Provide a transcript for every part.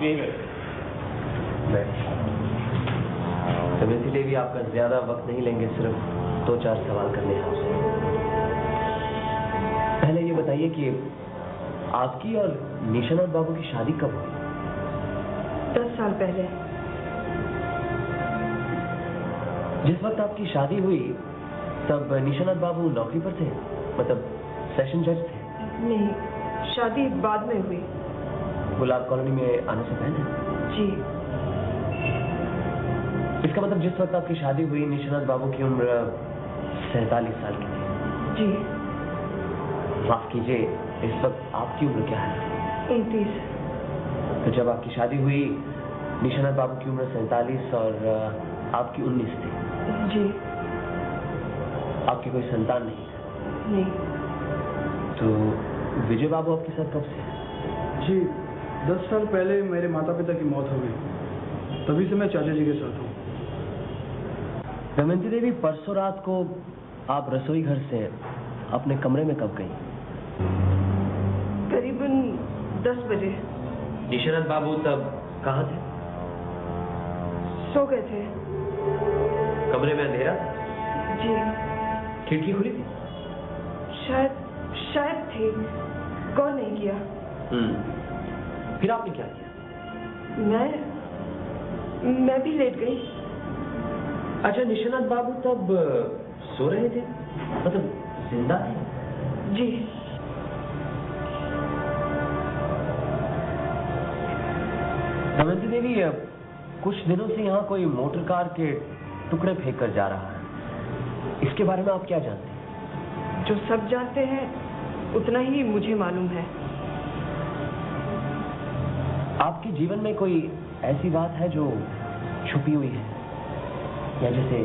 आप यहीं बैठे। दमयंती देवी, आपका ज्यादा वक्त नहीं लेंगे, सिर्फ 2-4 सवाल करने हैं आपसे। पहले ये बताइए कि आपकी और निशानाथ बाबू की शादी कब हुई? 10 साल पहले। जिस वक्त आपकी शादी हुई तब निशानाथ बाबू नौकरी पर थे, मतलब सेशन जज थे? नहीं, शादी बाद में हुई। गुलाब कॉलोनी में आने से पहले? जी। इसका मतलब जिस वक्त आपकी शादी हुई निशानाथ बाबू की उम्र 47 साल की थी? जी। माफ कीजिए, इस वक्त आपकी उम्र क्या है? 29। तो जब आपकी शादी हुई निशानाथ बाबू की उम्र 47 और आपकी 19 थी? जी। आपकी कोई संतान नहीं था? नहीं। तो विजय बाबू आपके साथ कब से? जी, 10 साल पहले मेरे माता पिता की मौत हो गई, तभी से मैं चाचा जी के साथ हूँ। दमयंती देवी, परसों रात को आप रसोई घर से अपने कमरे में कब गई? करीबन 10 बजे। निशानाथ बाबू तब कहाँ थे? सो गए थे। कमरे में अंधेरा? जी। खिड़की खुली थी? शायद थी, गौर नहीं किया। फिर आपने क्या किया? मैं भी लेट गई। अच्छा, निशानाथ बाबू तब सो रहे थे, मतलब जिंदा थे? जी। दमयंती देवी, कुछ दिनों से यहाँ कोई मोटर कार के टुकड़े फेंक कर जा रहा है, इसके बारे में आप क्या जानते हैं? जो सब जानते हैं उतना ही मुझे मालूम है। आपके जीवन में कोई ऐसी बात है जो छुपी हुई है या जिसे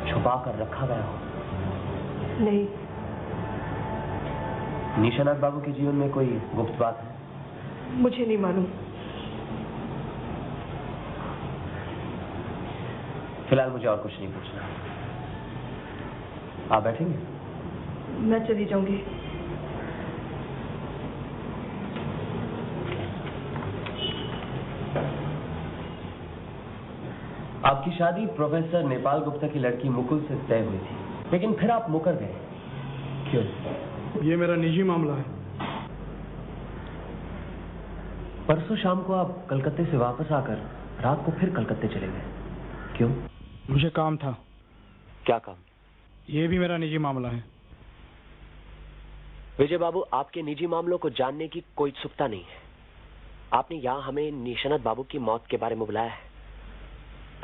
छुपा कर रखा गया हो? नहीं। निशानाथ बाबू के जीवन में कोई गुप्त बात है? मुझे नहीं मालूम। फिलहाल मुझे और कुछ नहीं पूछना। आप बैठेंगे? मैं चली जाऊंगी। आपकी शादी प्रोफेसर नेपाल गुप्ता की लड़की मुकुल से तय हुई थी, लेकिन फिर आप मुकर गए, क्यों? ये मेरा निजी मामला है। परसों शाम को आप कलकत्ते से वापस आकर रात को फिर कलकत्ते चले गए, क्यों? मुझे काम था। क्या काम? ये भी मेरा निजी मामला है। विजय बाबू, आपके निजी मामलों को जानने की कोई उत्सुकता नहीं है। आपने यहाँ हमें निशानाथ बाबू की मौत के बारे में बुलाया है।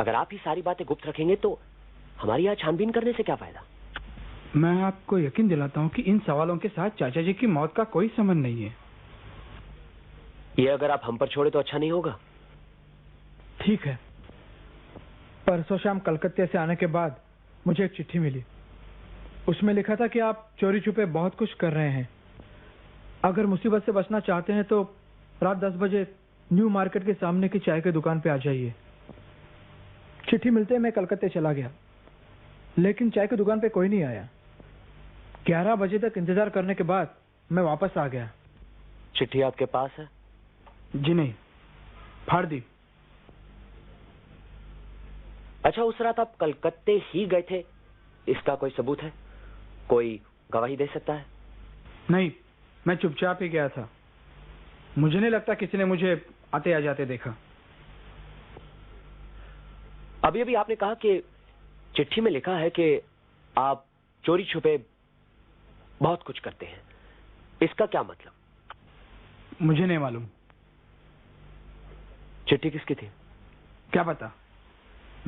अगर आप ही सारी बातें गुप्त रखेंगे तो हमारी यहाँ छानबीन करने से क्या फायदा? मैं आपको यकीन दिलाता हूँ कि इन सवालों के साथ चाचा जी की मौत का कोई संबंध नहीं है। ये अगर आप हम पर छोड़े तो अच्छा नहीं होगा। ठीक है। परसों शाम कलकत्ते से आने के बाद मुझे एक चिट्ठी मिली। उसमें लिखा था कि आप चोरी छुपे बहुत कुछ कर रहे हैं। अगर मुसीबत से बचना चाहते हैं तो रात 10 बजे न्यू मार्केट के सामने की चाय की दुकान पे आ जाइए। चिट्ठी मिलते ही मैं कलकत्ते चला गया, लेकिन चाय की दुकान पे कोई नहीं आया। 11 बजे तक इंतजार करने के बाद मैं वापस आ गया। चिट्ठी आपके पास है? जी नहीं, फाड़ दी। अच्छा, उस रात आप कलकत्ते ही गए थे, इसका कोई सबूत है? कोई गवाही दे सकता है? नहीं, मैं चुपचाप ही गया था। मुझे नहीं लगता किसी ने मुझे आते या जाते देखा। अभी अभी आपने कहा कि चिट्ठी में लिखा है कि आप चोरी छुपे बहुत कुछ करते हैं। इसका क्या मतलब? मुझे नहीं मालूम। चिट्ठी किसकी थी? क्या पता,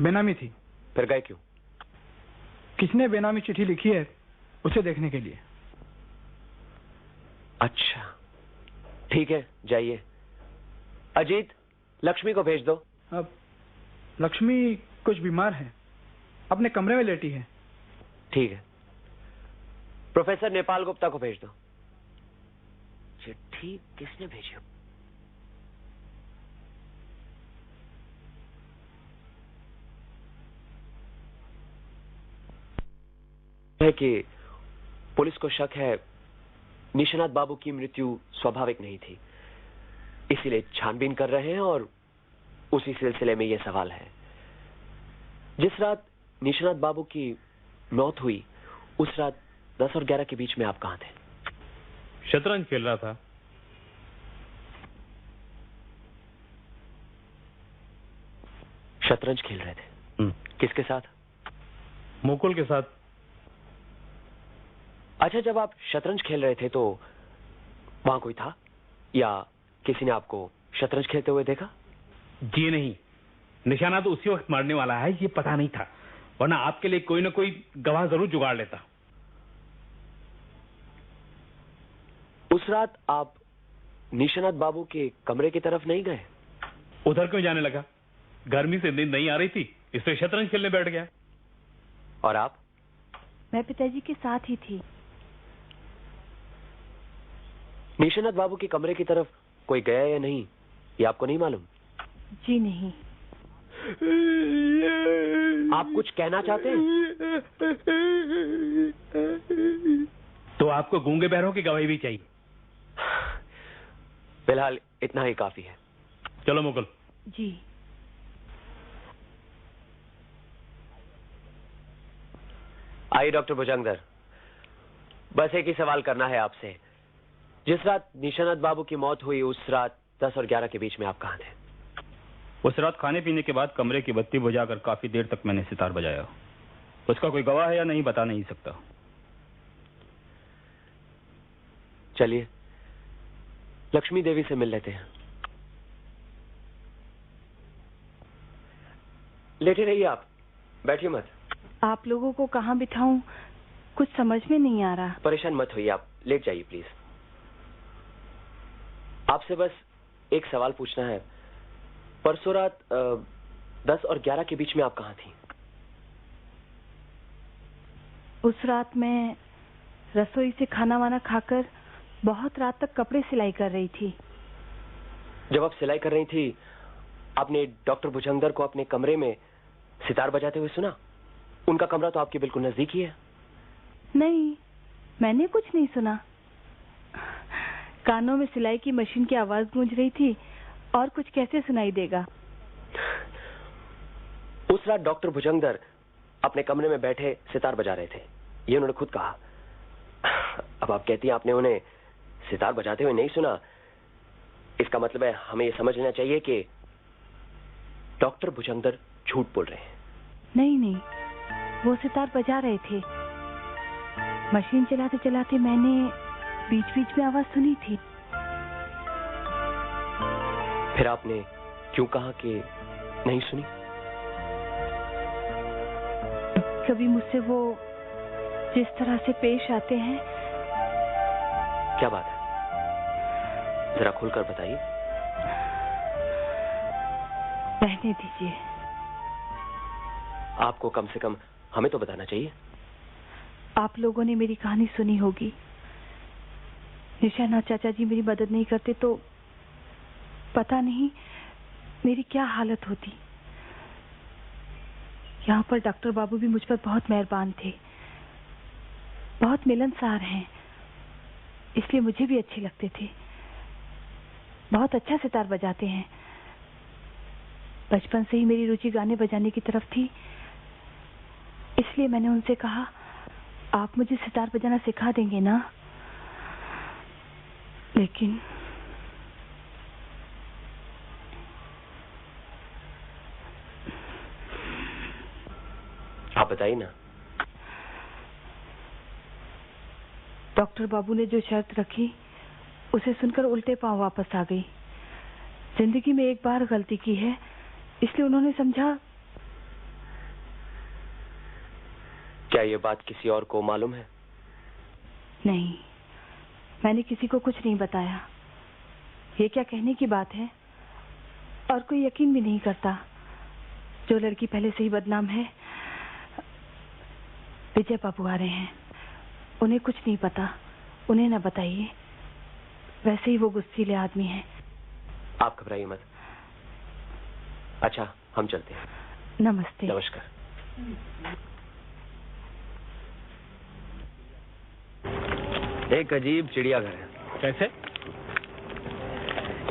बेनामी थी। फिर गए क्यों? किसने बेनामी चिट्ठी लिखी है उसे देखने के लिए। अच्छा, ठीक है, जाइए। अजीत, लक्ष्मी को भेज दो। अब लक्ष्मी कुछ बीमार है, अपने कमरे में लेटी है। ठीक है। प्रोफेसर नेपाल गुप्ता को भेज दो। चिट्ठी किसने भेजी? है कि पुलिस को शक है निशानाथ बाबू की मृत्यु स्वाभाविक नहीं थी। इसीलिए छानबीन कर रहे हैं और उसी सिलसिले में यह सवाल है। जिस रात निशानाथ बाबू की मौत हुई उस रात 10 और 11 के बीच में आप कहां थे? शतरंज खेल रहा था। शतरंज खेल रहे थे? किसके साथ? मुकुल के साथ। अच्छा, जब आप शतरंज खेल रहे थे तो वहां कोई था या किसी ने आपको शतरंज खेलते हुए देखा? जी नहीं, निशाना तो उसी वक्त मारने वाला है ये पता नहीं था, वरना आपके लिए कोई ना कोई गवाह जरूर जुगाड़ लेता। उस रात आप निशानाथ बाबू के कमरे की तरफ नहीं गए? उधर क्यों जाने लगा? गर्मी से नींद नहीं आ रही थी, इसलिए शतरंज खेलने बैठ गया। और आप? मैं पिताजी के साथ ही थी। निशानाथ बाबू के कमरे की तरफ कोई गया या नहीं ये आपको नहीं मालूम? जी नहीं। आप कुछ कहना चाहते हैं? तो आपको गूंगे बहरों की गवाही भी चाहिए? फिलहाल इतना ही काफी है। चलो मुकुल। जी। आइए डॉक्टर भुजंगदर, बस एक ही सवाल करना है आपसे। जिस रात निशानाथ बाबू की मौत हुई उस रात 10 और 11 के बीच में आप कहां थे? उस रात खाने पीने के बाद कमरे की बत्ती बुझाकर काफी देर तक मैंने सितार बजाया। उसका कोई गवाह है या नहीं बता नहीं सकता। चलिए लक्ष्मी देवी से मिल लेते हैं। लेटे रहिए आप, बैठिए मत। आप लोगों को कहाँ बिठाऊं कुछ समझ में नहीं आ रहा। परेशान मत होइए, आप लेट जाइए प्लीज। आपसे बस एक सवाल पूछना है। परसों रात 10 और 11 के बीच में आप कहां थी? उस रात मैं रसोई से खाना वाना खाकर बहुत रात तक कपड़े सिलाई कर रही थी। जब आप सिलाई कर रही थी आपने डॉक्टर भुजंगदर को अपने कमरे में सितार बजाते हुए सुना? उनका कमरा तो आपके बिल्कुल नजदीक ही है। नहीं, मैंने कुछ नहीं सुना। कानों में सिलाई की मशीन की आवाज गूंज रही थी और कुछ कैसे सुनाई देगा। उस रात डॉक्टर भुजंगदर अपने कमरे में बैठे सितार बजा रहे थे, ये उन्होंने खुद कहा। अब आप कहती हैं आपने उन्हें सितार बजाते हुए नहीं सुना, इसका मतलब है हमें यह समझ लेना चाहिए कि डॉक्टर भुजंगदर झूठ बोल रहे हैं। नहीं नहीं, वो सितार बजा रहे थे। मशीन चलाते चलाते मैंने बीच बीच में आवाज सुनी थी। फिर आपने क्यों कहा कि नहीं सुनी? कभी मुझसे वो जिस तरह से पेश आते हैं। क्या बात है, जरा खुलकर बताइए। रहने दीजिए। आपको कम से कम हमें तो बताना चाहिए। आप लोगों ने मेरी कहानी सुनी होगी। निशानाथ चाचा जी मेरी मदद नहीं करते तो पता नहीं मेरी क्या हालत होती। यहाँ पर डॉक्टर बाबू भी मुझ पर बहुत मेहरबान थे, बहुत मिलनसार हैं, इसलिए मुझे भी अच्छे लगते थे। बहुत अच्छा सितार बजाते हैं। बचपन से ही मेरी रुचि गाने बजाने की तरफ थी, इसलिए मैंने उनसे कहा आप मुझे सितार बजाना सिखा देंगे ना। लेकिन आप बताइए ना। डॉक्टर बाबू ने जो शर्त रखी उसे सुनकर उल्टे पांव वापस आ गई। जिंदगी में एक बार गलती की है, इसलिए उन्होंने समझा। क्या ये बात किसी और को मालूम है? नहीं, मैंने किसी को कुछ नहीं बताया। ये क्या कहने की बात है, और कोई यकीन भी नहीं करता। जो लड़की पहले से ही बदनाम है। विजय बाबू आ रहे हैं, उन्हें कुछ नहीं पता, उन्हें ना बताइए। वैसे ही वो गुस्सीले आदमी हैं। आप घबराइए मत। अच्छा, हम चलते हैं। नमस्ते। नमस्कार। एक अजीब चिड़ियाघर है। कैसे?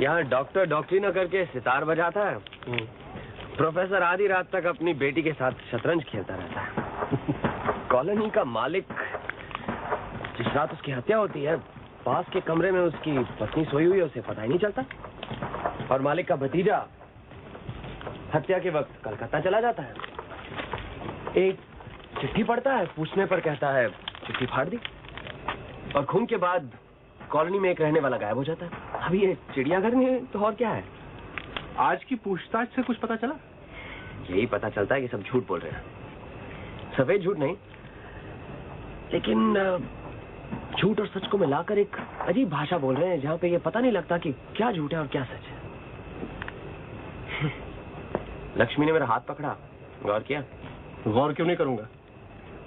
यहाँ डॉक्टर डॉक्टरी न करके सितार बजाता है। प्रोफेसर आधी रात तक अपनी बेटी के साथ शतरंज खेलता रहता है। कॉलोनी का मालिक, जिस रात उसकी हत्या होती है, पास के कमरे में उसकी पत्नी सोई हुई है, उसे पता ही नहीं चलता। और मालिक का भतीजा हत्या के वक्त कलकत्ता चला जाता है। एक चिट्ठी पढ़ता है, पूछने पर कहता है चिट्ठी फाड़ दी। और खून के बाद कॉलोनी में एक रहने वाला गायब हो जाता है। अभी ये चिड़ियाघर में तो और क्या है। आज की पूछताछ से कुछ पता चला? यही पता चलता है कि सब झूठ बोल रहे हैं। सफेद झूठ नहीं, लेकिन झूठ और सच को मिलाकर एक अजीब भाषा बोल रहे हैं, जहां पे ये पता नहीं लगता कि क्या झूठ है और क्या सच है। लक्ष्मी ने मेरा हाथ पकड़ा, गौर किया? गौर क्यों नहीं करूंगा?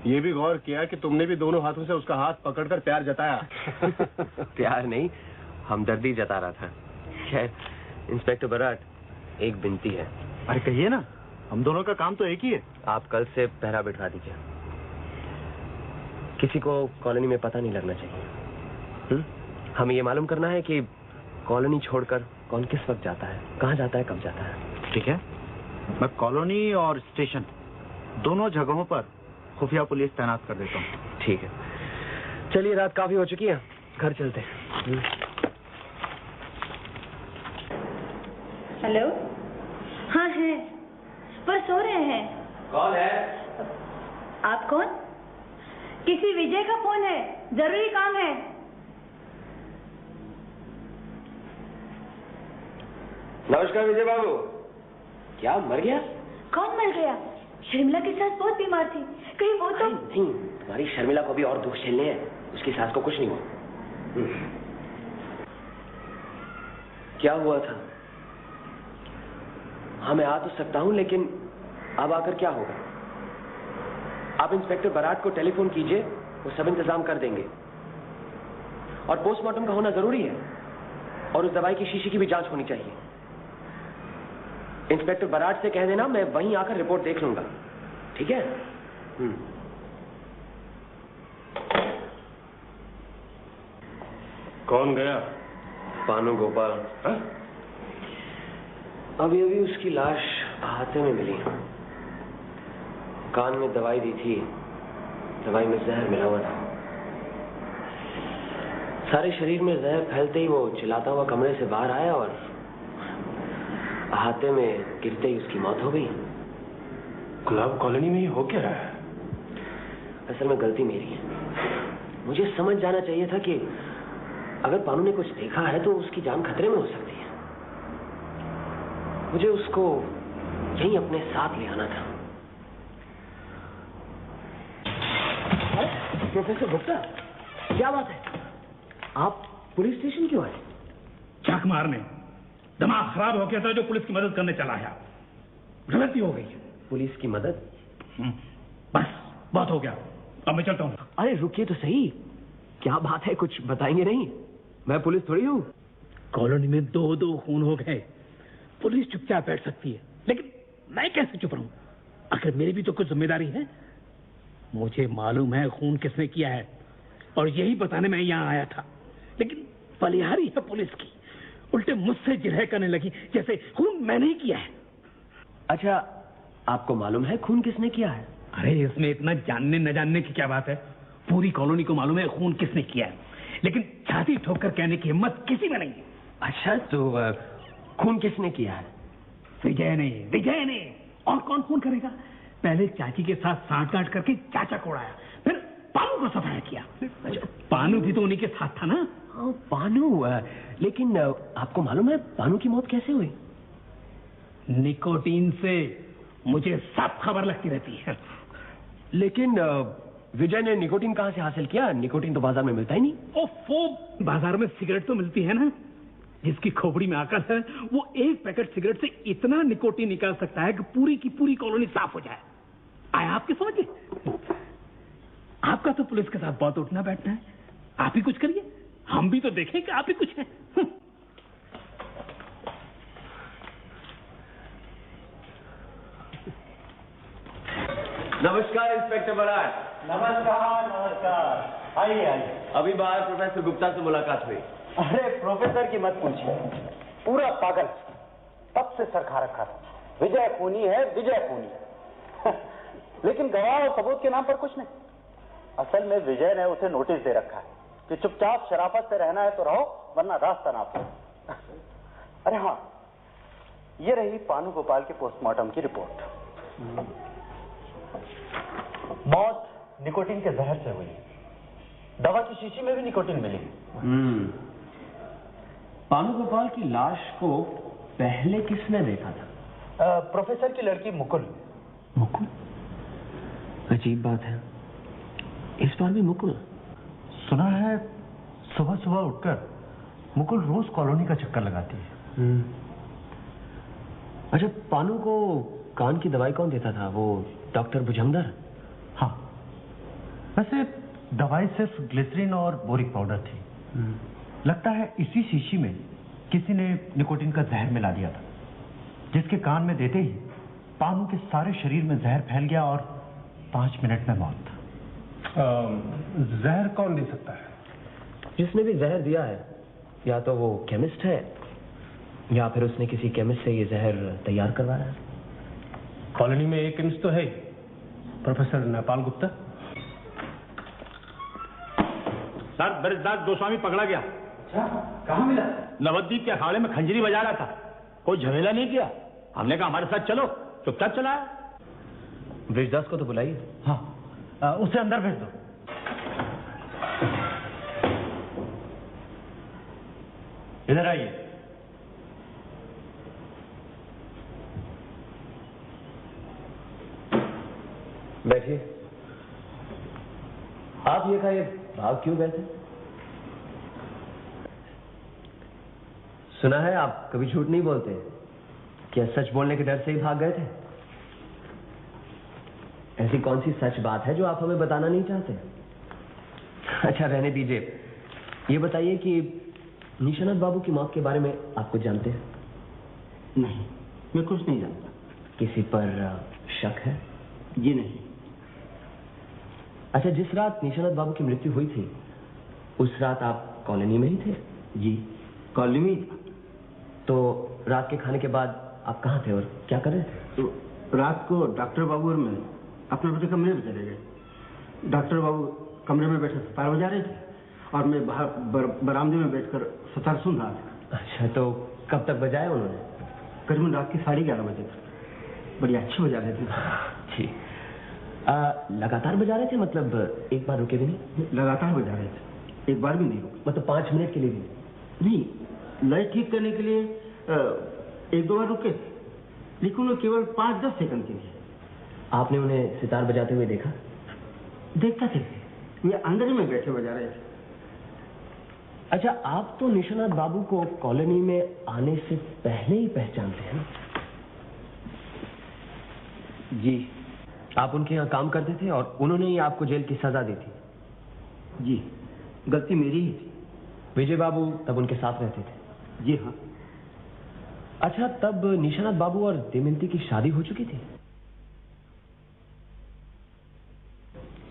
ये भी गौर किया कि तुमने भी दोनों हाथों से उसका हाथ पकड़कर प्यार जताया। प्यार नहीं, हमदर्दी जता रहा था। खैर इंस्पेक्टर बराट, एक विनती है। अरे कहिए ना, हम दोनों का काम तो एक ही है। आप कल से पहरा बिठा दीजिए। किसी को कॉलोनी में पता नहीं लगना चाहिए। हमें ये मालूम करना है कि कॉलोनी छोड़कर कौन किस वक्त जाता है, कहाँ जाता है, कब जाता है। ठीक है, मैं कॉलोनी और स्टेशन दोनों जगहों पर खुफिया पुलिस तैनात कर देता हूँ। ठीक है, चलिए रात काफी हो चुकी है, घर चलते हैं। हेलो। हाँ है, पर सो रहे हैं। कौन है? आप कौन? किसी विजय का फोन है, जरूरी काम है। नमस्कार विजय बाबू। क्या मर गया? कौन मर गया? शर्मिला की सास बहुत बीमार थी, कहीं वो तो नहीं, तुम्हारी शर्मिला को भी और दुख झेलने हैं। उसकी सास को कुछ नहीं हुआ। क्या हुआ था? हाँ मैं आ तो सकता हूं, लेकिन अब आकर क्या होगा? आप इंस्पेक्टर बराट को टेलीफोन कीजिए, वो सब इंतजाम कर देंगे। और पोस्टमार्टम का होना जरूरी है, और उस दवाई की शीशी की भी जांच होनी चाहिए। इंस्पेक्टर बराट से कह देना मैं वहीं आकर रिपोर्ट देख लूंगा, ठीक है? कौन गया? पानू गोपाल। अभी अभी उसकी लाश अहाते में मिली। कान में दवाई दी थी, दवाई में जहर मिला हुआ था। सारे शरीर में जहर फैलते ही वो चिल्लाता हुआ कमरे से बाहर आया और अहाते में गिरते ही उसकी मौत हो गई। गुलाब कॉलोनी में ही हो क्या रहा है? असल में गलती मेरी है। मुझे समझ जाना चाहिए था कि अगर पानू ने कुछ देखा है तो उसकी जान खतरे में हो सकती है। मुझे उसको यहीं अपने साथ ले आना था। प्रोफेसर गुप्ता, क्या बात है? आप पुलिस स्टेशन क्यों आए? चाक मारने। दिमाग खराब हो गया था जो पुलिस की मदद करने चला है। गलती हो गई। पुलिस की मदद? बस बहुत हो गया, अब मैं चलता हूँ। अरे रुकिए तो सही, क्या बात है, कुछ बताएंगे नहीं? मैं पुलिस थोड़ी हूँ। कॉलोनी में दो खून हो गए, पुलिस चुपचाप बैठ सकती है, लेकिन मैं कैसे चुप रहूं? आखिर मेरी भी तो कुछ जिम्मेदारी है। मुझे मालूम है खून किसने किया है, और यही बताने मैं यहाँ आया था, लेकिन बलिहारी है पुलिस की, उल्टे मुझसे जिरह करने लगी जैसे खून मैंने ही किया है। अच्छा, आपको मालूम है खून किसने किया है? अरे इसमें इतना जानने न जानने की क्या बात है? पूरी कॉलोनी को मालूम है खून किसने किया है, लेकिन छाती ठोक कर कहने की हिम्मत किसी में नहीं है। अच्छा, तो खून किसने किया है? विजय ने। और कौन खून करेगा? पहले चाची के साथ सांठ-गांठ करके चाचा को उड़ाया, फिर पानू को सफाया किया। अच्छा, पानू भी तो उन्हीं के साथ था ना? हाँ पानू, लेकिन आपको मालूम है पानू की मौत कैसे हुई? निकोटीन से। मुझे सब खबर लगती रहती है। लेकिन विजय ने निकोटीन कहाँ से हासिल किया? निकोटीन तो बाजार में मिलता ही नहीं। ओफो, बाजार में सिगरेट तो मिलती है ना। जिसकी खोपड़ी में अकल है वो एक पैकेट सिगरेट से इतना निकोटीन निकाल सकता है कि पूरी की पूरी कॉलोनी साफ हो जाए। आया आपके समझ में? आपका तो पुलिस के साथ बहुत उठना बैठना है, आप ही कुछ करिए, हम भी तो देखें कि आप ही कुछ है। नमस्कार इंस्पेक्टर बराट। नमस्कार। आइए। अभी बाहर प्रोफेसर गुप्ता से मुलाकात हुई। अरे प्रोफेसर की मत पूछिए, पूरा पागल, तब से सर खा रखा था। विजय खूनी है, विजय खूनी। लेकिन गवाह और सबूत के नाम पर कुछ नहीं। असल में विजय ने उसे नोटिस दे रखा है कि चुपचाप शराफत से रहना है तो रहो, वरना रास्ता ना पाओ। अरे हाँ, ये रही पानू गोपाल के पोस्टमार्टम की रिपोर्ट। मौत निकोटीन के जहर से हुई। दवा की शीशी में भी निकोटीन मिली। पानू गोपाल की लाश को पहले किसने देखा था? प्रोफेसर की लड़की मुकुल। मुकुल? अजीब बात है, इस बार भी मुकुल। सुना है सुबह सुबह उठकर मुकुल रोज कॉलोनी का चक्कर लगाती है। अच्छा, पानू को कान की दवाई कौन देता था? वो डॉक्टर भुजंगदर? हाँ, वैसे दवाई सिर्फ ग्लिसरीन और बोरिक पाउडर थी। लगता है इसी शीशी में किसी ने निकोटीन का जहर मिला दिया था, जिसके कान में देते ही पानू के सारे शरीर में जहर फैल गया और 5 मिनट में मौत। जहर कौन दे सकता है? जिसने भी जहर दिया है, या तो वो केमिस्ट है या फिर उसने किसी केमिस्ट से ये जहर तैयार करवाया है। कॉलोनी में एक केमिस्ट तो है, प्रोफेसर नेपाल गुप्ता। सर, ब्रजदास गोस्वामी पकड़ा गया। अच्छा, कहाँ मिला? नवद्वीप के अखाड़े में खंजरी बजा रहा था। कोई झमेला नहीं किया। हमने कहा हमारे साथ चलो, चुपचाप चला। ब्रजदास को तो बुलाइए। हाँ, उसे अंदर भेज दो। इधर आइए। बैठिए। आप ये कहा, भाग क्यों गए थे? सुना है आप कभी झूठ नहीं बोलते। क्या सच बोलने के डर से ही भाग गए थे? ऐसी कौन सी सच बात है जो आप हमें बताना नहीं चाहते? अच्छा, रहने दीजिए। ये बताइए कि निशानाथ बाबू की मौत के बारे में आप कुछ जानते हैं? नहीं, मैं कुछ नहीं जानता। किसी पर शक है? जी नहीं। अच्छा, जिस रात निशानाथ बाबू की मृत्यु हुई थी, उस रात आप कॉलोनी में ही थे? जी, कॉलोनी में ही था। तो रात के खाने के बाद आप कहाँ थे और क्या कर रहे थे? तो रात को डॉक्टर बाबू और मैं अपने अपने कमरे में चले गए। डॉक्टर बाबू कमरे में बैठे सितार बजा रहे थे और मैं बाहर बरामदे में बैठकर सितार सुन रहा था। अच्छा, तो कब तक बजाया उन्होंने? करीबन रात के 11:30 बजे तक। बड़ी अच्छी बजा रहे थे। जी। लगातार बजा रहे थे? मतलब एक बार रुके भी नहीं? लगातार बजा रहे थे, एक बार भी नहीं रुके। मतलब 5 मिनट के लिए भी नहीं? लय ठीक करने के लिए 1-2 बार रुके, लेकिन वो केवल 5-10 सेकंड के लिए। आपने उन्हें सितार बजाते हुए देखा? देखता थे, वे अंदर में बैठे बजा रहे थे। अच्छा, आप तो निशानाथ बाबू को कॉलोनी में आने से पहले ही पहचानते हैं ना? जी। आप उनके यहाँ काम करते थे और उन्होंने ही आपको जेल की सजा दी थी? जी, गलती मेरी ही थी। विजय बाबू तब उनके साथ रहते थे? जी हाँ। अच्छा, तब निशानाथ बाबू और दमयंती की शादी हो चुकी थी?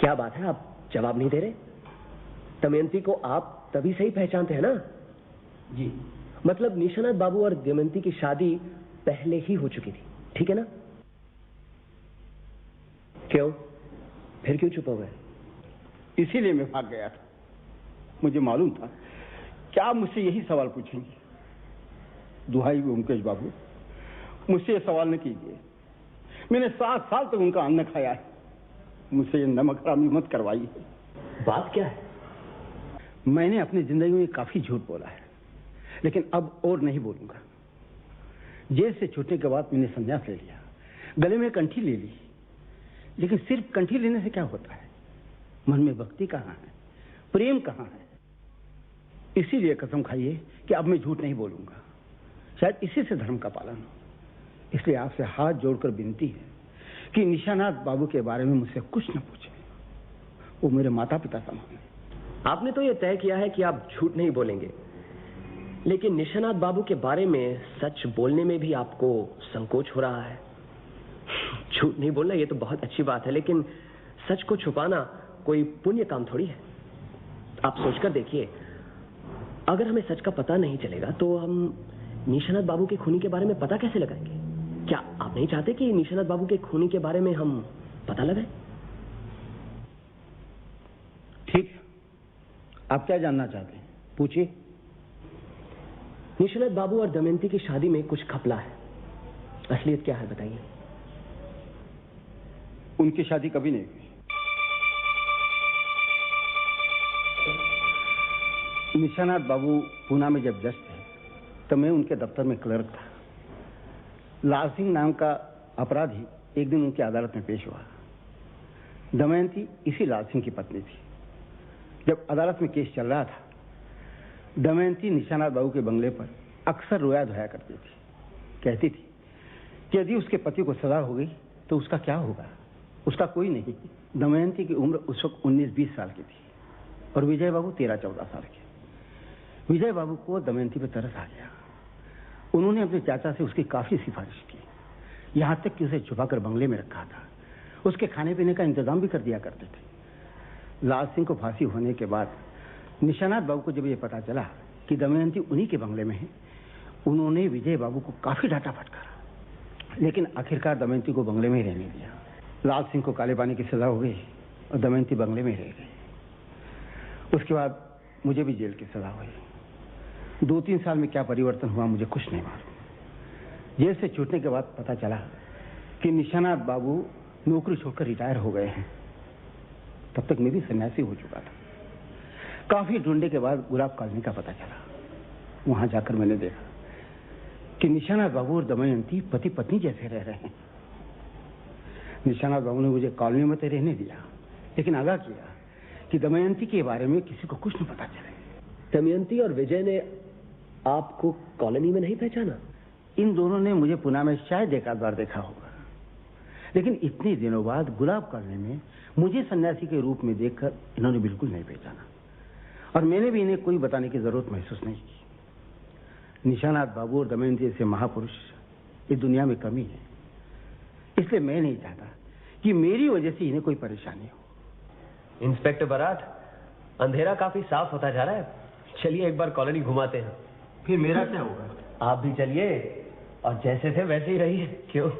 क्या बात है, आप जवाब नहीं दे रहे? दमयंती को आप तभी से ही पहचानते हैं ना? जी। मतलब निशानाथ बाबू और दमयंती की शादी पहले ही हो चुकी थी, ठीक है ना? क्यों? फिर क्यों छुपा हुआ है? इसीलिए मैं भाग गया था। मुझे मालूम था कि आप मुझसे यही सवाल पूछेंगे। दुहाई ओमकेश बाबू, मुझसे ये सवाल न कीजिए। मैंने 7 साल तक उनका अन्न खाया है। मुझसे ये नमक हरामी मत करवाइए। बात क्या है? मैंने अपनी जिंदगी में काफी झूठ बोला है, लेकिन अब और नहीं बोलूंगा। जेल से छूटने के बाद मैंने संन्यास ले लिया, गले में कंठी ले ली। लेकिन सिर्फ कंठी लेने से क्या होता है? मन में भक्ति कहाँ है, प्रेम कहाँ है? इसीलिए कसम खाइए कि अब मैं झूठ नहीं बोलूंगा। शायद इसी से धर्म का पालन हो। इसलिए आपसे हाथ जोड़कर विनती है कि निशानाथ बाबू के बारे में मुझसे कुछ न पूछें। वो मेरे माता पिता समान है। आपने तो यह तय किया है कि आप झूठ नहीं बोलेंगे, लेकिन निशानाथ बाबू के बारे में सच बोलने में भी आपको संकोच हो रहा है। झूठ नहीं बोलना ये तो बहुत अच्छी बात है, लेकिन सच को छुपाना कोई पुण्य काम थोड़ी है। आप सोचकर देखिए, अगर हमें सच का पता नहीं चलेगा तो हम निशानाथ बाबू के खूनी के बारे में पता कैसे लगाएंगे? क्या आप नहीं चाहते कि निशानाथ बाबू के खूनी के बारे में हम पता लगाएं? ठीक है, आप क्या जानना चाहते हैं, पूछिए। निशानाथ बाबू और दमयंती की शादी में कुछ खपला है, असलियत क्या है बताइए। उनकी शादी कभी नहीं हुई। निशानाथ बाबू पूना में जब जज थे तो मैं उनके दफ्तर में क्लर्क था। लाल सिंह नाम का अपराधी एक दिन उनकी अदालत में पेश हुआ। दमयंती इसी लाल सिंह की पत्नी थी। जब अदालत में केस चल रहा था, दमयंती निशानाथ बाबू के बंगले पर अक्सर रोया धोया करती थी। कहती थी कि यदि उसके पति को सजा हो गई तो उसका क्या होगा, उसका कोई नहीं। दमयंती की उम्र उस वक्त 19-20 साल की थी और विजय बाबू 13-14 साल के। विजय बाबू को दमयंती पर तरस आ गया। उन्होंने अपने चाचा से उसकी काफी सिफारिश की, यहां तक कि उसे छुपाकर बंगले में रखा था। उसके खाने पीने का इंतजाम भी कर दिया करते थे। लाल सिंह को फांसी होने के बाद निशानाथ बाबू को जब यह पता चला कि दमयंती उन्हीं के बंगले में है, उन्होंने विजय बाबू को काफी डांटा फटकारा, लेकिन आखिरकार दमयंती को बंगले में ही रहने दिया। लाल सिंह को काले पानी की सजा हो गई और दमयंती बंगले में रह गई। उसके बाद मुझे भी जेल की सजा हुई। 2-3 साल में क्या परिवर्तन हुआ मुझे कुछ नहीं मालूम। जेल से छूटने के बाद पता चला कि निशानाथ बाबू नौकरी छोड़कर रिटायर हो गए हैं। तब तक मैं भी सन्यासी हो चुका था। काफी ढूंढने के बाद गुलाब कॉलोनी का पता चला। वहां जाकर मैंने देखा कि निशानाथ बाबू और दमयंती पति पत्नी जैसे रह रहे हैं। निशानाथ बाबू ने मुझे कॉलोनी में तो रहने दिया, लेकिन आगाह किया कि दमयंती के बारे में किसी को कुछ नहीं पता चले। दमयंती और विजय ने आपको कॉलोनी में नहीं पहचाना? इन दोनों ने मुझे पुणे में शायद एक आध बार देखा होगा, लेकिन इतने दिनों बाद गुलाब कॉलोनी में मुझे सन्यासी के रूप में देखकर इन्होंने बिल्कुल नहीं पहचाना और मैंने भी इन्हें कोई बताने की जरूरत महसूस नहीं की। निशानाथ बाबू और दमयंती जैसे महापुरुष इस दुनिया में कमी है, इसलिए मैं नहीं चाहता कि मेरी वजह से इन्हें कोई परेशानी हो। इंस्पेक्टर बराट, अंधेरा काफी साफ होता जा रहा है, चलिए एक बार कॉलोनी घुमाते हैं। फिर मेरा क्या होगा? आप भी चलिए और जैसे थे वैसे ही रहिए। क्यों?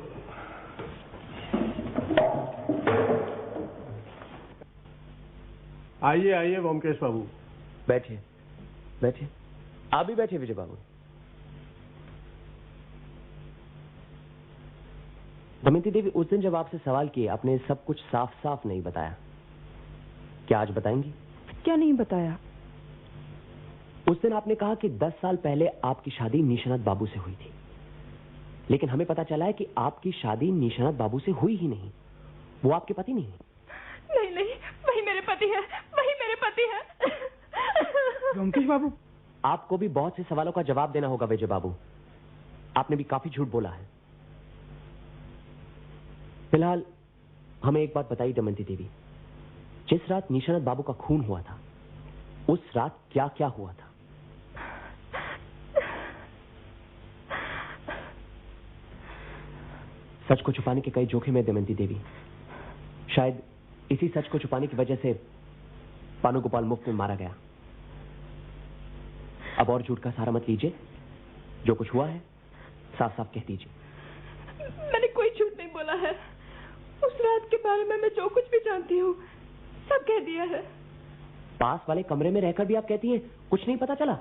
आइए आइए ब्योमकेश बाबू, बैठिए बैठिए। आप भी बैठिए विजय बाबू। दमयंती देवी, उस दिन जब आपसे सवाल किए आपने सब कुछ साफ साफ नहीं बताया, क्या आज बताएंगी? क्या नहीं बताया? उस दिन आपने कहा कि 10 साल पहले आपकी शादी निशानाथ बाबू से हुई थी, लेकिन हमें पता चला है कि आपकी शादी निशानाथ बाबू से हुई ही नहीं। वो आपके पति नहीं? नहीं नहीं, वही मेरे पति है, वही मेरे पति है। ब्योमकेश बाबू, आपको भी बहुत से सवालों का जवाब देना होगा विजय बाबू। आपने भी काफी झूठ बोला है। फिलहाल हमें एक बात बताइए दमयंती देवी, जिस रात निशानाथ बाबू का खून हुआ था उस रात क्या क्या हुआ था? सच को छुपाने के कई जोखिम है दमयंती देवी। शायद इसी सच को छुपाने की वजह से पानु गोपाल मुफ्त में मारा गया। अब और झूठ का सहारा मत लीजिए, जो कुछ हुआ है साफ साफ कह दीजिए। मैंने कोई झूठ नहीं बोला है। उस रात के बारे में मैं जो कुछ भी जानती हूँ सब कह दिया है। पास वाले कमरे में रहकर भी आप कहती हैं कुछ नहीं पता चला?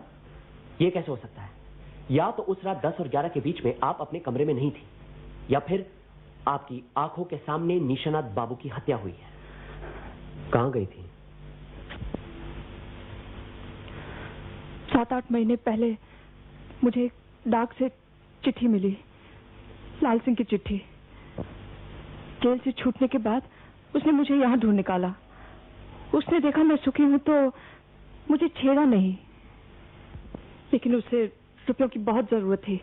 ये कैसे हो सकता है? या तो उस रात 10 और 11 के बीच में आप अपने कमरे में नहीं थी, या फिर आपकी आंखों के सामने निशानाथ बाबू की हत्या हुई है। कहां गई थी? 7-8 महीने पहले मुझे डाक से चिट्ठी मिली, लाल सिंह की चिट्ठी। जेल से छूटने के बाद उसने मुझे यहाँ ढूंढ निकाला। उसने देखा मैं सुखी हूं तो मुझे छेड़ा नहीं, लेकिन उसे रुपयों की बहुत जरूरत थी,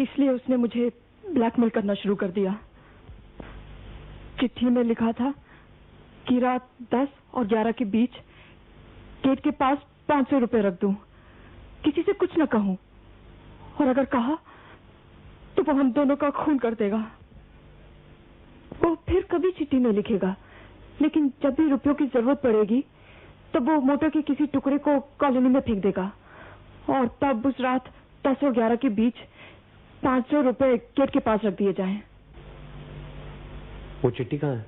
इसलिए उसने मुझे ब्लैकमेल करना शुरू कर दिया। चिट्ठी में लिखा था कि रात 10 और 11 के बीच गेट के पास 500 रुपए रख दूं, किसी से कुछ न कहूं, और अगर कहा तो वो हम दोनों का खून कर देगा। वो फिर कभी चिट्ठी नहीं लिखेगा, लेकिन जब भी रुपयों की जरूरत पड़ेगी तब वो मोटर के किसी टुकड़े को कॉलोनी में फेंक देगा, और तब उस रात 10 और 11 के बीच 500 रुपए गेट के पास रख दिए जाएं। वो चिट्ठी कहाँ है?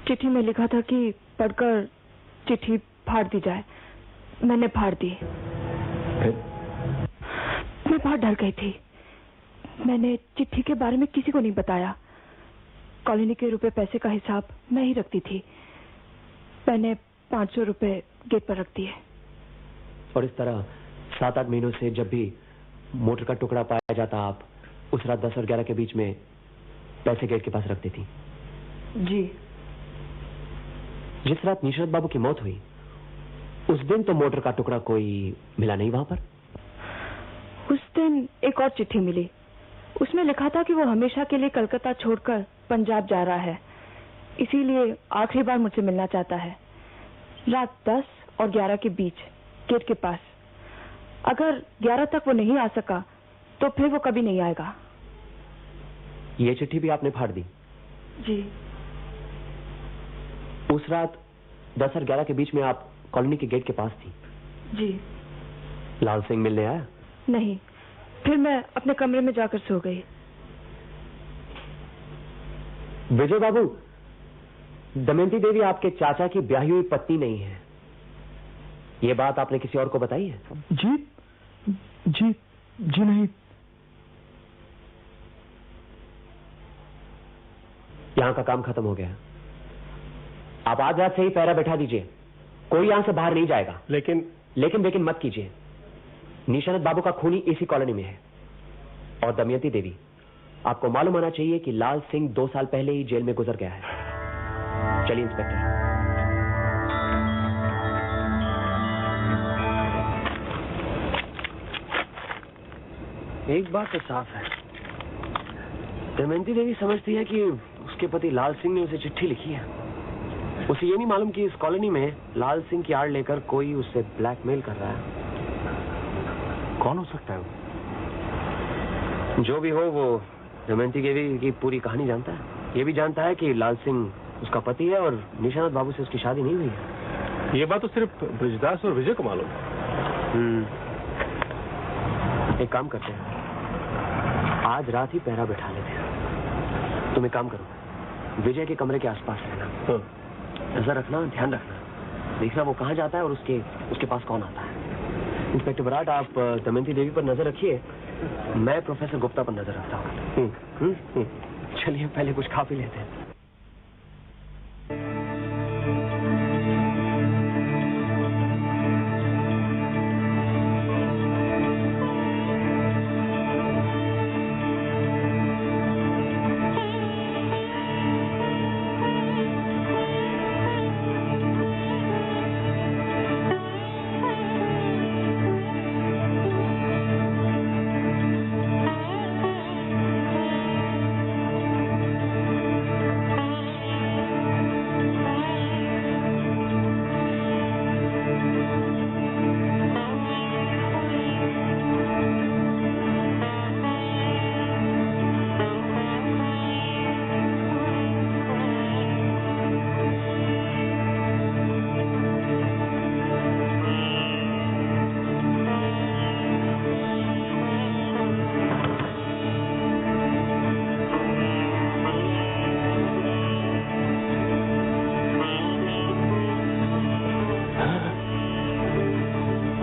चिट्ठी में लिखा था कि पढ़कर चिट्ठी फाड़ दी जाए। मैंने फाड़ दी। फिर? मैं बहुत डर गई थी। मैंने चिट्ठी के बारे में किसी को नहीं बताया। कॉलोनी के रुपए पैसे का हिसाब मैं ही रखती थी। मैंने 500 रुपए गेट पर रख दिए। और इस तरह 7-8 महीनों से जब भी मोटर का टुकड़ा पाया जाता, आप उस रात 10 और 11 के बीच में पैसे गेट के पास रखती थी? जी। जिस रात निशरत बाबू की मौत हुई उस दिन तो मोटर का टुकड़ा कोई मिला नहीं वहां पर? उस दिन एक और चिट्ठी मिली। उसमें लिखा था कि वो हमेशा के लिए कलकत्ता छोड़कर पंजाब जा रहा है, इसीलिए आखिरी बार मुझसे मिलना चाहता है। रात 10 और 11 के बीच गेट के पास। अगर 11 तक वो नहीं आ सका तो फिर वो कभी नहीं आएगा। ये चिट्ठी भी आपने फाड़ दी? जी। उस रात 10 और 11 के बीच में आप कॉलोनी के गेट के पास थी? जी। लाल सिंह मिलने आया? नहीं, फिर मैं अपने कमरे में जाकर सो गई। विजय बाबू, दमयंती देवी आपके चाचा की ब्याही हुई पत्नी नहीं है, ये बात आपने किसी और को बताई है? जी जी जी नहीं। यहां का काम खत्म हो गया। आप आज रात से ही पहरा बैठा दीजिए, कोई यहां से बाहर नहीं जाएगा। लेकिन मत कीजिए। निशानत बाबू का खूनी इसी कॉलोनी में है। और दमयंती देवी, आपको मालूम होना चाहिए कि लाल सिंह 2 साल पहले ही जेल में गुजर गया है। चलिए इंस्पेक्टर। एक बात तो साफ है, दमयंती देवी समझती है कि उसके पति लाल सिंह ने उसे चिट्ठी लिखी है। उसे ये नहीं मालूम कि इस कॉलोनी में लाल सिंह की आड़ लेकर कोई उसे ब्लैकमेल कर रहा है। कौन हो सकता है वो? जो भी हो, वो दमयंती देवी की पूरी कहानी जानता है। ये भी जानता है कि लाल सिंह उसका पति है और निशानत बाबू से उसकी शादी नहीं हुई है। ये बात तो सिर्फ ब्रिजदास और विजय को मालूम है। एक काम करते हैं, आज रात ही पहरा बैठा लेते हैं। तुम एक काम करो, विजय के कमरे के आसपास रहना, नजर रखना, ध्यान रखना, देखना वो कहाँ जाता है और उसके पास कौन आता है। इंस्पेक्टर बराट, आप दमयंती देवी पर नजर रखिए, मैं प्रोफेसर गुप्ता पर नजर रखता हूँ। चलिए पहले कुछ खा पी लेते हैं।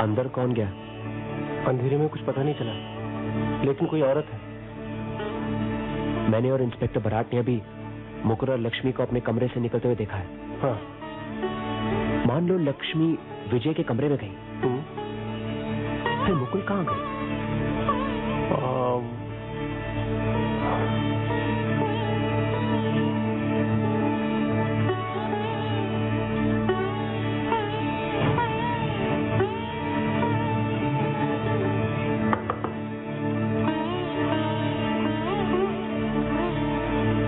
अंदर कौन गया? अंधेरे में कुछ पता नहीं चला, लेकिन कोई औरत है। मैंने और इंस्पेक्टर बराट ने अभी मुकुर और लक्ष्मी को अपने कमरे से निकलते हुए देखा है। हाँ। मान लो लक्ष्मी विजय के कमरे में गई, फिर मुकुल कहाँ गई?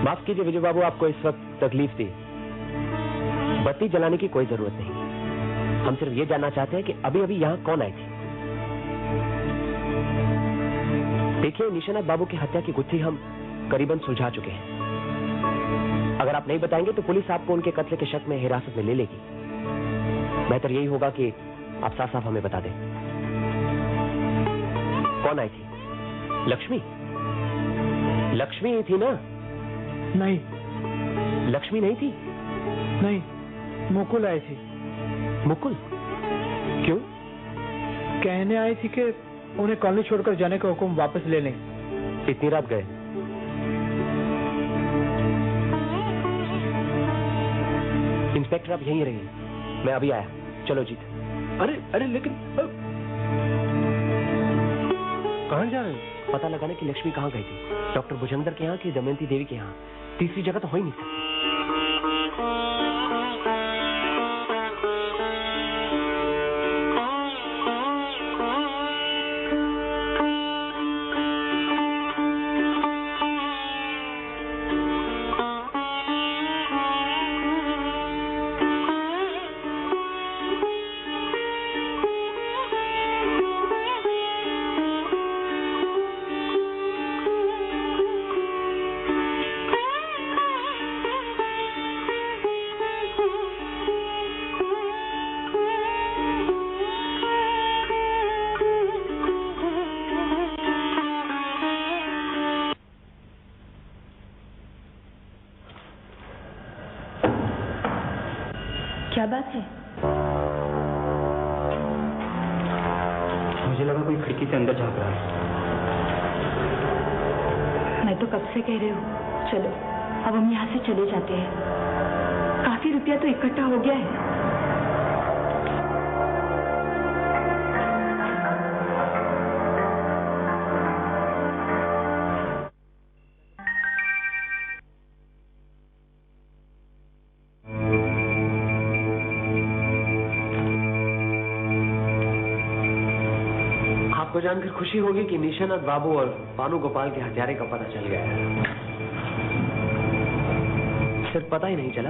माफ कीजिए विजय बाबू, आपको इस वक्त तकलीफ थी। बत्ती जलाने की कोई जरूरत नहीं। हम सिर्फ ये जानना चाहते हैं कि अभी अभी यहाँ कौन आई थी। देखिए, निशानत बाबू की हत्या की गुत्थी हम करीबन सुलझा चुके हैं। अगर आप नहीं बताएंगे तो पुलिस आपको उनके कत्ल के शक में हिरासत में ले लेगी। बेहतर यही होगा कि आप साफ साफ हमें बता दें। कौन आई थी? लक्ष्मी? लक्ष्मी ही थी ना? नहीं। लक्ष्मी नहीं थी? नहीं, मुकुल आई थी। मुकुल? क्यों? कहने आई थी कि उन्हें कॉलोनी छोड़कर जाने का हुक्म वापस ले लें। इतनी रात गए? इंस्पेक्टर आप यहीं रहिए, मैं अभी आया। चलो जीत। अरे लेकिन कहाँ जा रहे हैं? पता लगाने की लक्ष्मी कहाँ गई थी। डॉक्टर भुजंगर के यहाँ कि दमयंती देवी के यहाँ? तीसरी जगह तो हो ही नहीं सकती। क्या बात है? मुझे लगा कोई खिड़की से अंदर झांक रहा है। मैं तो कब से कह रही हूँ, चलो अब हम यहाँ से चले जाते हैं। काफी रुपया तो इकट्ठा हो गया है। आपको जानकर खुशी होगी कि निशानाथ बाबू और पानू गोपाल के हत्यारे का पता चल गया है। सिर्फ पता ही नहीं चला,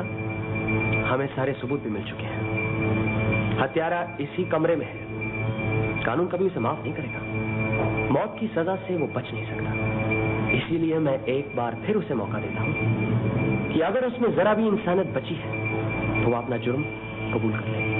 हमें सारे सबूत भी मिल चुके हैं। हत्यारा इसी कमरे में है। कानून कभी उसे माफ नहीं करेगा। मौत की सजा से वो बच नहीं सकता। इसीलिए मैं एक बार फिर उसे मौका देता हूं कि अगर उसमें जरा भी इंसानियत बची है तो वो अपना जुर्म कबूल कर ले।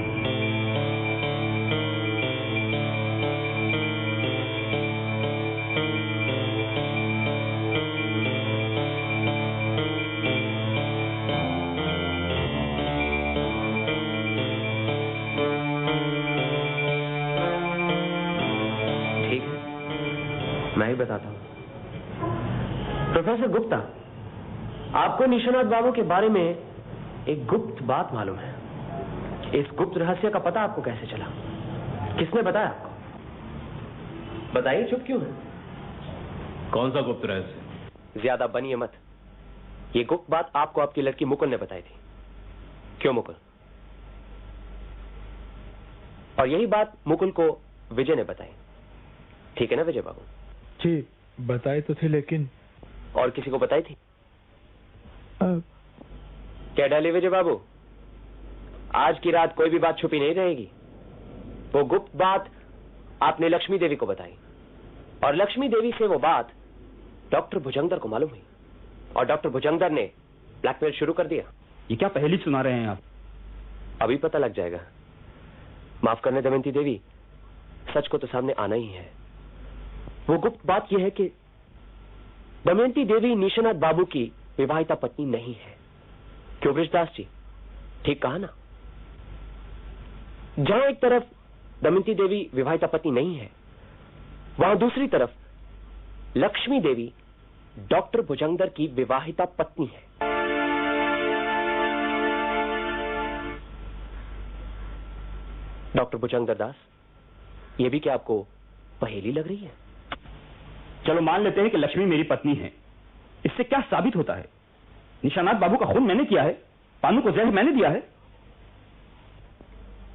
मैं ही बताता हूं। प्रोफेसर गुप्ता, आपको निशानाथ बाबू के बारे में एक गुप्त बात मालूम है। इस गुप्त रहस्य का पता आपको कैसे चला? किसने बताया आपको? बताइए, चुप क्यों है? कौन सा गुप्त रहस्य? ज्यादा बनिए मत। ये गुप्त बात आपको आपकी लड़की मुकुल ने बताई थी। क्यों मुकुल? और यही बात मुकुल को विजय ने बताई। ठीक है ना विजय बाबू? जी, बताई तो थी, लेकिन और किसी को बताई थी? क्या डाले विजय बाबू? आज की रात कोई भी बात छुपी नहीं रहेगी। वो गुप्त बात आपने लक्ष्मी देवी को बताई, और लक्ष्मी देवी से वो बात डॉक्टर भुजंगर को मालूम हुई, और डॉक्टर भुजंगर ने ब्लैकमेल शुरू कर दिया। ये क्या पहेली सुना रहे हैं आप? अभी पता लग जाएगा। माफ करने दमयंती देवी, सच को तो सामने आना ही है। वो गुप्त बात यह है कि दमयंती देवी निशानाथ बाबू की विवाहिता पत्नी नहीं है। क्यों बृजदास जी, ठीक कहा ना? जहां एक तरफ दमयंती देवी विवाहिता पत्नी नहीं है, वहां दूसरी तरफ लक्ष्मी देवी डॉक्टर भुजंगर की विवाहिता पत्नी है। डॉक्टर भुजंगर दास, यह भी क्या आपको पहेली लग रही है? चलो मान लेते हैं कि लक्ष्मी मेरी पत्नी है। इससे क्या साबित होता है? निशानाथ बाबू का खून मैंने किया है, पानू को जहर मैंने दिया है।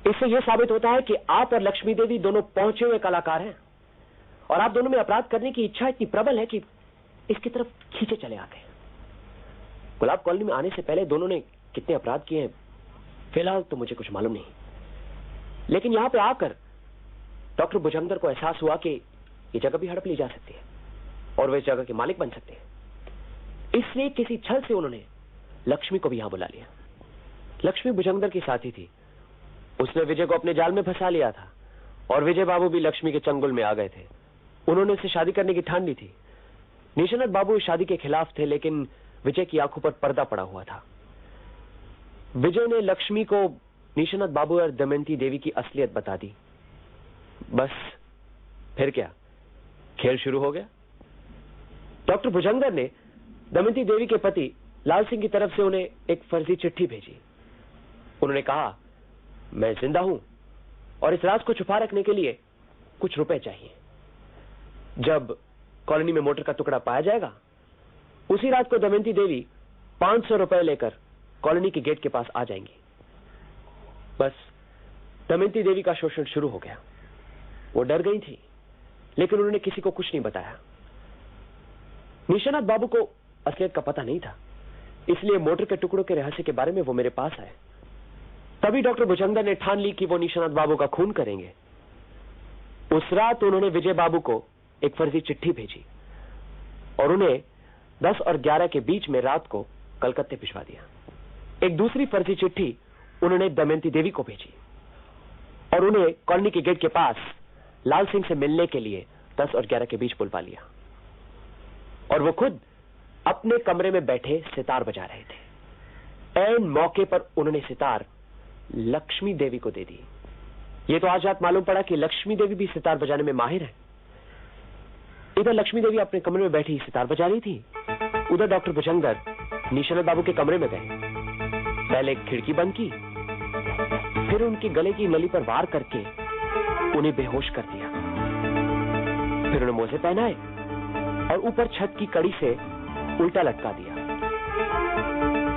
इससे यह साबित होता है कि आप और लक्ष्मी देवी दोनों पहुंचे हुए कलाकार हैं, और आप दोनों में अपराध करने की इच्छा इतनी प्रबल है कि इसकी तरफ खींचे चले आते हैं। गुलाब कॉलोनी में आने से पहले दोनों ने कितने अपराध किए हैं फिलहाल तो मुझे कुछ मालूम नहीं, लेकिन यहां पे आकर डॉक्टर भुजंगर को एहसास हुआ कि ये जगह भी हड़प ली जा सकती है और वे इस जगह के मालिक बन सकते हैं। इसलिए किसी छल से उन्होंने लक्ष्मी को भी यहां बुला लिया। लक्ष्मी भुजंगर की साथी थी, उसने विजय को अपने जाल में फंसा लिया था, और विजय बाबू भी लक्ष्मी के चंगुल में आ गए थे। उन्होंने उससे शादी करने की ठान ली थी। निशानत बाबू इस शादी के खिलाफ थे, लेकिन विजय की आंखों पर पर्दा पड़ा हुआ था। विजय ने लक्ष्मी को निशानत बाबू और दमयंती देवी की असलियत बता दी। बस फिर क्या, खेल शुरू हो गया। डॉक्टर भुजंगर ने दमयंती देवी के पति लाल सिंह की तरफ से उन्हें एक फर्जी चिट्ठी भेजी। उन्होंने कहा, मैं जिंदा हूं और इस राज को छुपा रखने के लिए कुछ रुपए चाहिए। जब कॉलोनी में मोटर का टुकड़ा पाया जाएगा, उसी रात को दमयंती देवी 500 रुपए लेकर कॉलोनी के गेट के पास आ जाएंगी। बस दमयंती देवी का शोषण शुरू हो गया। वो डर गई थी, लेकिन उन्होंने किसी को कुछ नहीं बताया। निशानत बाबू को असलियत का पता नहीं था, इसलिए मोटर के टुकड़ों के रहस्य के बारे में वो मेरे पास आए। तभी डॉक्टर भुजंगर ने ठान ली कि वो निशानत बाबू का खून करेंगे। उस रात उन्होंने विजय बाबू को एक फर्जी चिट्ठी भेजी और उन्हें 10 और 11 के बीच में रात को कलकत्ते भिजवा दिया। एक दूसरी फर्जी चिट्ठी उन्होंने दमयंती देवी को भेजी और उन्हें कॉलोनी के गेट के पास लाल सिंह से मिलने के लिए 10 और 11 के बीच बुलवा लिया। और वो खुद अपने कमरे में बैठे सितार बजा रहे थे। ऐन मौके पर उन्होंने सितार लक्ष्मी देवी को दे दी। ये तो आज रात मालूम पड़ा कि लक्ष्मी देवी भी सितार बजाने में माहिर है। इधर लक्ष्मी देवी अपने कमरे में बैठी सितार बजा रही थी, उधर डॉक्टर भुजंगर निशानत बाबू के कमरे में गए। पहले खिड़की बंद की, फिर उनके गले की नली पर वार करके उन्हें बेहोश कर दिया। फिर उन्हें मोजे पहनाए और ऊपर छत की कड़ी से उल्टा लटका दिया।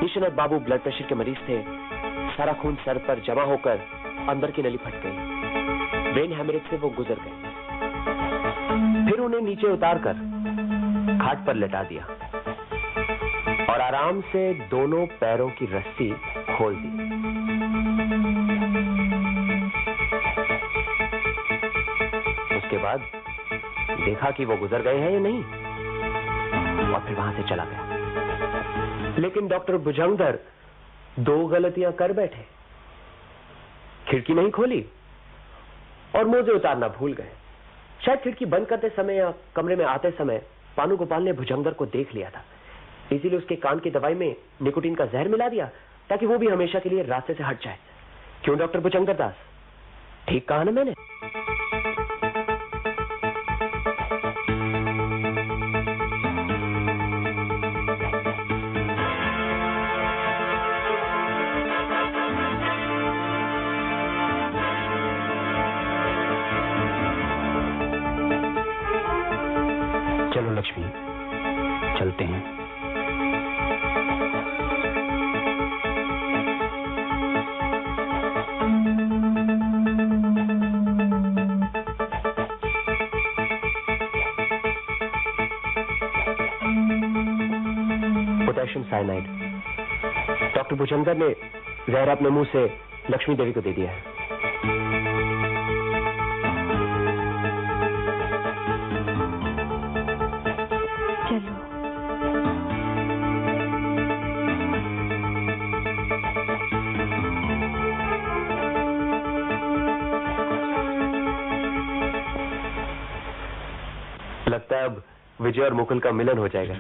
निशानत बाबू ब्लड प्रेशर के मरीज थे। सारा खून सर पर जमा होकर अंदर की नली फट गई। ब्रेन हैमरेज से वो गुजर गए। फिर उन्हें नीचे उतारकर खाट पर लेटा दिया और आराम से दोनों पैरों की रस्सी खोल दी। उसके बाद देखा कि वो गुजर गए हैं या नहीं, और फिर वहां से चला गया। लेकिन डॉक्टर भुजंगर 2 गलतियां कर बैठे। खिड़की नहीं खोली और मोजे उतारना भूल गए। शायद खिड़की बंद करते समय या कमरे में आते समय पानू गोपाल ने भुजंगर को देख लिया था, इसीलिए उसके कान की दवाई में निकोटीन का जहर मिला दिया ताकि वो भी हमेशा के लिए रास्ते से हट जाए। क्यों डॉक्टर भुजंगर दास, ठीक कहा ना मैंने? चलो लक्ष्मी, चलते हैं। Potassium cyanide. डॉक्टर भुजंगर ने जहर अपने मुंह से लक्ष्मी देवी को दे दिया है। लगता है अब विजय और मुकुल का मिलन हो जाएगा।